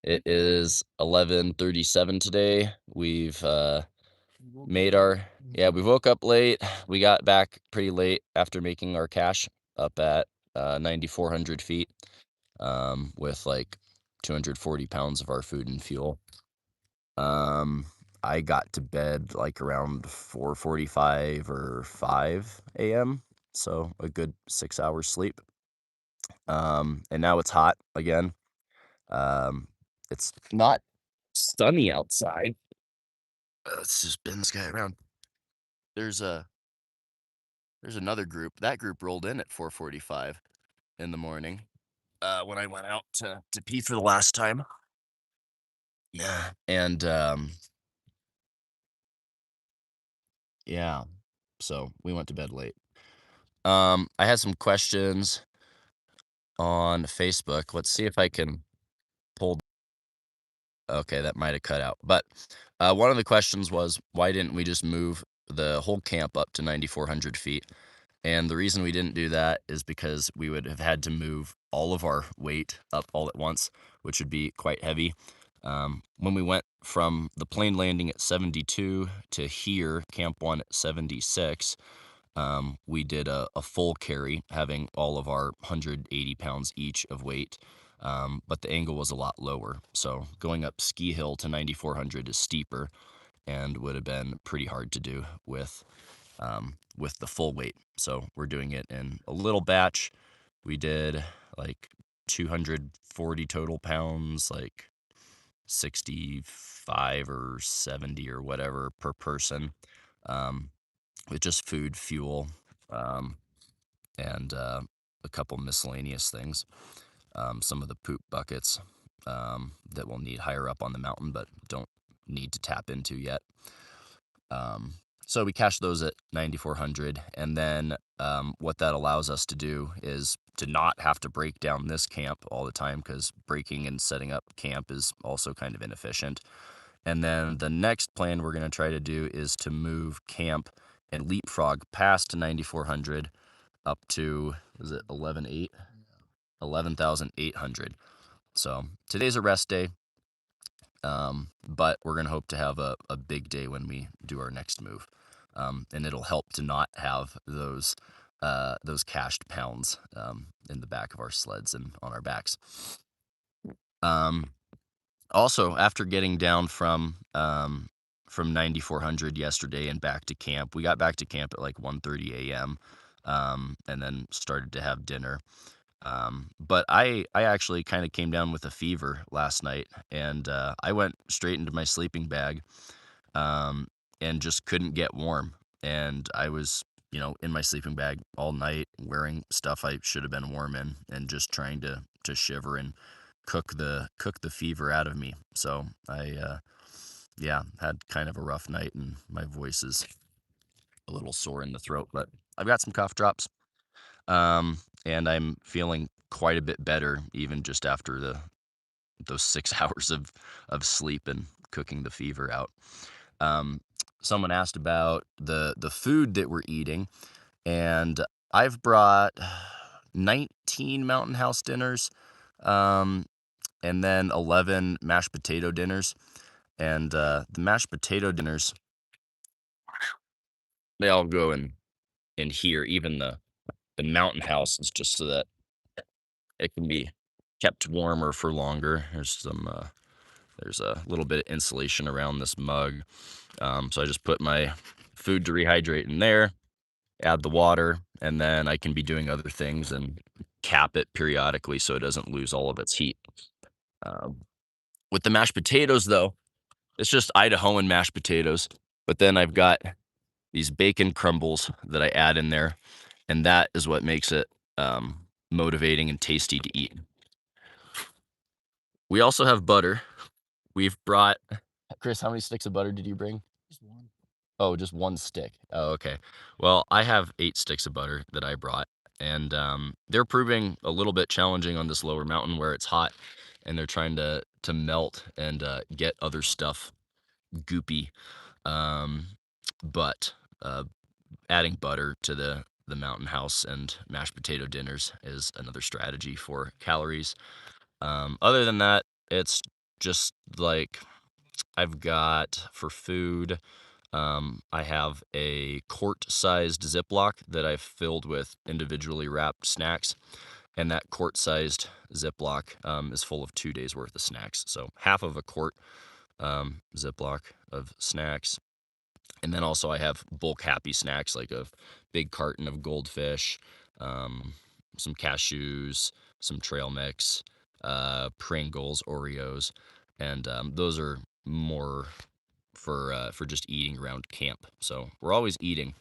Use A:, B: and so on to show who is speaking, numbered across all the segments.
A: It is 11:37 today. We've made our we woke up late. We got back pretty late after making our cache up at 9,400 feet with like 240 pounds of our food and fuel. I got to bed like around 4:45 or 5 a.m. So a good 6 hours sleep. And now it's hot again. Um, it's not sunny outside. Let's just spin this guy around. There's a there's another group. That group rolled in at 4:45 in the morning. When I went out to pee for the last time. Yeah. And yeah. So we went to bed late. I had some questions on Facebook. Let's see if I can pull. Okay, that might have cut out. But one of the questions was, why didn't we just move the whole camp up to 9,400 feet? And the reason we didn't do that is because we would have had to move all of our weight up all at once, which would be quite heavy. When we went from the plane landing at 72 to here, Camp 1 at 76, we did a full carry, having all of our 180 pounds each of weight. But the angle was a lot lower. So going up ski hill to 9,400 is steeper and would have been pretty hard to do with the full weight. So we're doing it in a little batch. We did like 240 total pounds, like 65 or 70 or whatever per person, with just food, fuel, um, and a couple miscellaneous things. Some of the poop buckets that we'll need higher up on the mountain, but don't need to tap into yet. So we cache those at 9,400, and then what that allows us to do is to not have to break down this camp all the time, because breaking and setting up camp is also kind of inefficient. And then the next plan we're going to try to do is to move camp and leapfrog past 9,400 up to, is it 11,800. So today's a rest day. But we're going to hope to have a big day when we do our next move. And it'll help to not have those cached pounds in the back of our sleds and on our backs. Also, after getting down from 9,400 yesterday and back to camp, we got back to camp at like 1:30 a.m. And then started to have dinner. But I actually kind of came down with a fever last night, and I went straight into my sleeping bag, and just couldn't get warm. And I was, in my sleeping bag all night, wearing stuff I should have been warm in, and just trying to shiver and cook the fever out of me. So I had kind of a rough night, and my voice is a little sore in the throat, but I've got some cough drops. And I'm feeling quite a bit better, even just after those 6 hours of sleep and cooking the fever out. Someone asked about the food that we're eating, and I've brought 19 Mountain House dinners, and then 11 mashed potato dinners. And the mashed potato dinners, they all go in here. Even the Mountain House is just so that it can be kept warmer for longer. There's a little bit of insulation around this mug. So I just put my food to rehydrate in there, add the water, and then I can be doing other things and cap it periodically so it doesn't lose all of its heat. With the mashed potatoes, though, it's just Idahoan mashed potatoes, but then I've got these bacon crumbles that I add in there, and that is what makes it motivating and tasty to eat. We also have butter. We've brought, Chris, how many sticks of butter did you bring?
B: Just one.
A: Oh, just one stick. Oh, okay. Well, I have 8 sticks of butter that I brought, and they're proving a little bit challenging on this lower mountain where it's hot, and they're trying to melt and get other stuff goopy. Um, but adding butter to the Mountain House and mashed potato dinners is another strategy for calories. Other than that, it's just like I've got for food, I have a quart-sized Ziploc that I've filled with individually wrapped snacks, and that quart-sized Ziploc is full of 2 days worth of snacks. So half of a quart Ziploc of snacks. And then also I have bulk happy snacks like a big carton of goldfish, um, some cashews, some trail mix, Pringles, Oreos, and those are more for just eating around camp. So we're always eating.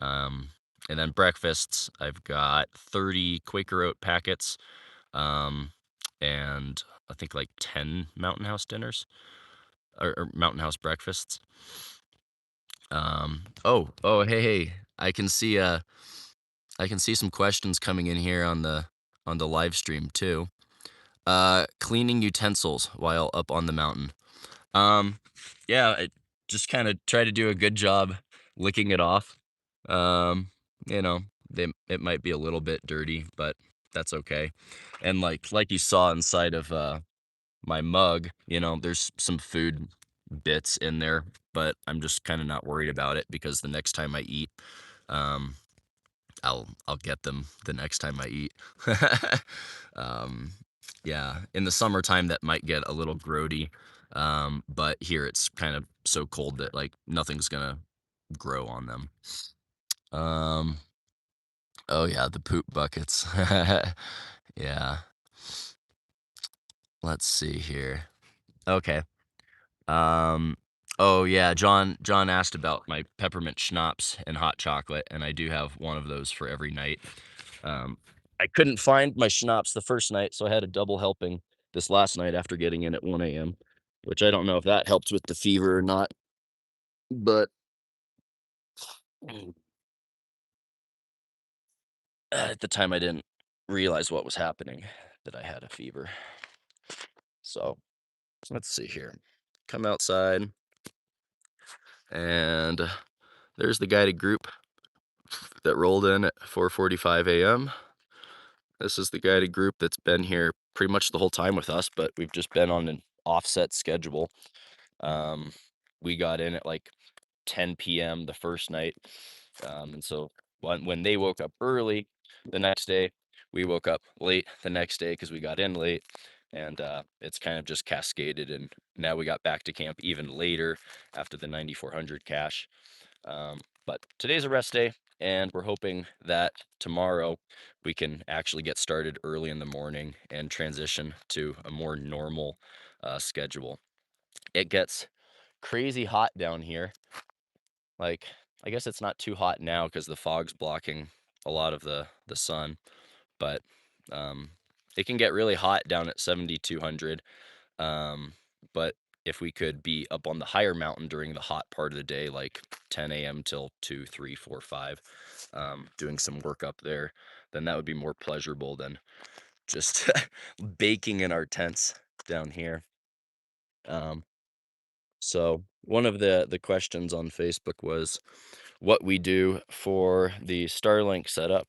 A: Um, and then breakfasts, I've got 30 Quaker Oat packets, um, and I think like 10 Mountain House dinners or Mountain House breakfasts. Hey, I can see some questions coming in here on the live stream too. Cleaning utensils while up on the mountain. Um, yeah, I just kind of try to do a good job licking it off. Um, you know, it might be a little bit dirty, but that's okay. And like you saw inside of my mug, there's some food bits in there, but I'm just kind of not worried about it because the next time I eat, um, I'll get them the next time I eat. um, yeah, in the summertime that might get a little grody, but here it's kind of so cold that like nothing's gonna grow on them. Um, oh yeah, the poop buckets. Yeah, let's see here. Okay. Um, oh yeah, John asked about my peppermint schnapps and hot chocolate, and I do have one of those for every night. Um, I couldn't find my schnapps the first night, so I had a double helping this last night after getting in at 1 a.m., which I don't know if that helped with the fever or not, but at the time I didn't realize what was happening, that I had a fever. So let's see here. Come outside, and there's the guided group that rolled in at 4:45 a.m. This is the guided group that's been here pretty much the whole time with us, but we've just been on an offset schedule. Um, we got in at like 10 p.m. the first night, and so when they woke up early the next day, we woke up late the next day because we got in late, and it's kind of just cascaded, and now we got back to camp even later after the 9400 cache. But today's a rest day, and we're hoping that tomorrow we can actually get started early in the morning and transition to a more normal schedule. It gets crazy hot down here. Like, I guess it's not too hot now because the fog's blocking a lot of the sun, but um, it can get really hot down at 7200. Um, but if we could be up on the higher mountain during the hot part of the day, like 10 a.m. till 2, 3, 4, 5, doing some work up there, then that would be more pleasurable than just baking in our tents down here. Um, so one of the questions on Facebook was what we do for the Starlink setup.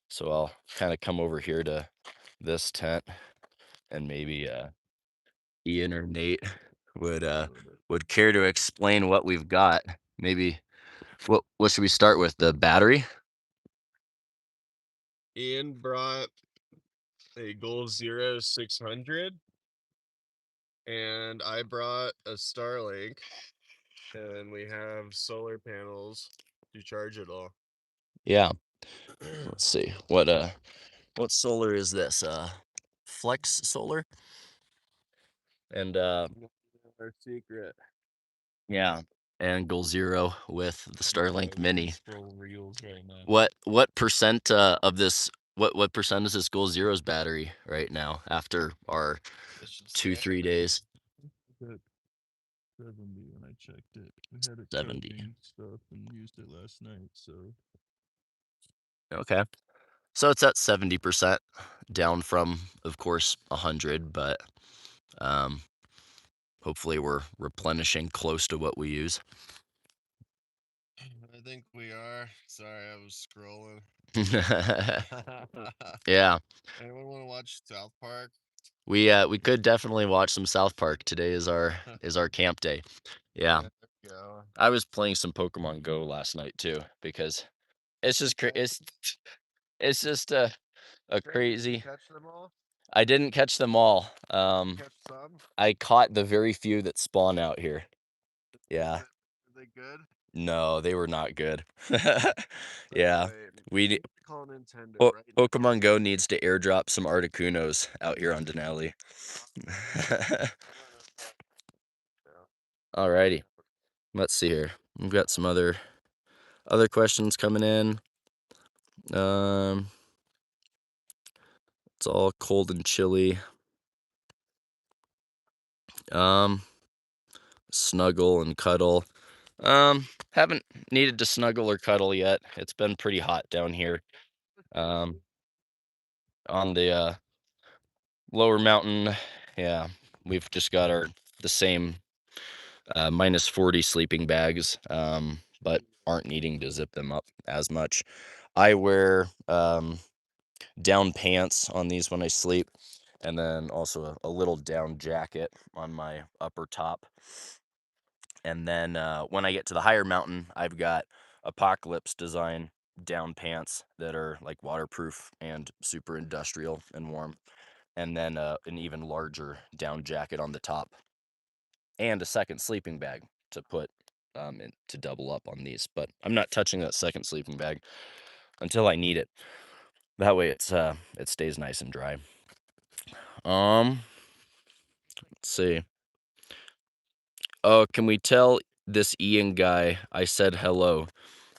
A: So I'll kind of come over here to this tent, and maybe Ian or Nate would care to explain what we've got. Maybe what should we start with? The battery?
B: Ian brought a Goal Zero 600, and I brought a Starlink, and we have solar panels to charge it all.
A: Yeah. Let's see. What solar is this? Flex solar? And
B: Our secret.
A: yeah. And Goal Zero with the Starlink
B: We can
A: Mini.
B: scroll reels right now.
A: What percent of this what percent is this Goal Zero's battery right now after our
B: It should
A: two,
B: say
A: 3 days?
B: that 70 when I checked it. We had it
A: 70.
B: charging stuff and used it last night, so
A: Okay. So it's at 70% down from, of course, 100, but um, hopefully we're replenishing close to what we use.
B: I think we are. Sorry, I was scrolling.
A: Yeah.
B: Anyone want to watch South Park?
A: We could definitely watch some South Park. Today is our camp day. Yeah.
B: There we go.
A: I was playing some Pokemon Go last night too because it's just
B: Yeah.
A: it's just a
B: Did you
A: crazy.
B: catch them all?
A: I didn't catch them all.
B: Did you catch some?
A: I caught the very few that spawn out here.
B: Was
A: Yeah.
B: it were they good?
A: No, they were not good.
B: That's
A: Yeah.
B: right.
A: We
B: I
A: need
B: need to call Nintendo right now.
A: Pokemon Go needs to airdrop some Articunos out here on Denali.
B: Yeah.
A: Alrighty. Let's see here. We've got some other questions coming in. Um, it's all cold and chilly. Um, snuggle and cuddle. Haven't needed to snuggle or cuddle yet. It's been pretty hot down here. Um, on the lower mountain, yeah, we've just got the same -40 sleeping bags, but aren't needing to zip them up as much. I wear down pants on these when I sleep, and then also a little down jacket on my upper top. And then when I get to the higher mountain, I've got apocalypse design down pants that are like waterproof and super industrial and warm, and then an even larger down jacket on the top, and a second sleeping bag to put to double up on these. But I'm not touching that second sleeping bag until I need it. That way it stays nice and dry. Um, let's see. Oh, can we tell this Ian guy I said hello?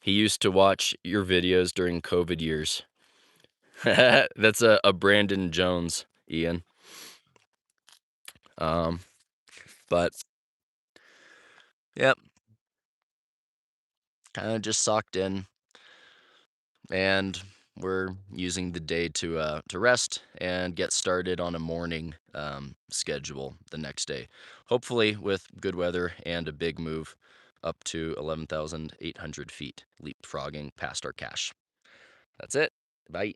A: He used to watch your videos during COVID years. That's a Brandon Jones, Ian. Um, but yep, kind of just socked in, and we're using the day to rest and get started on a morning schedule the next day. Hopefully, with good weather and a big move up to 11,800 feet, leapfrogging past our cache. That's it. Bye.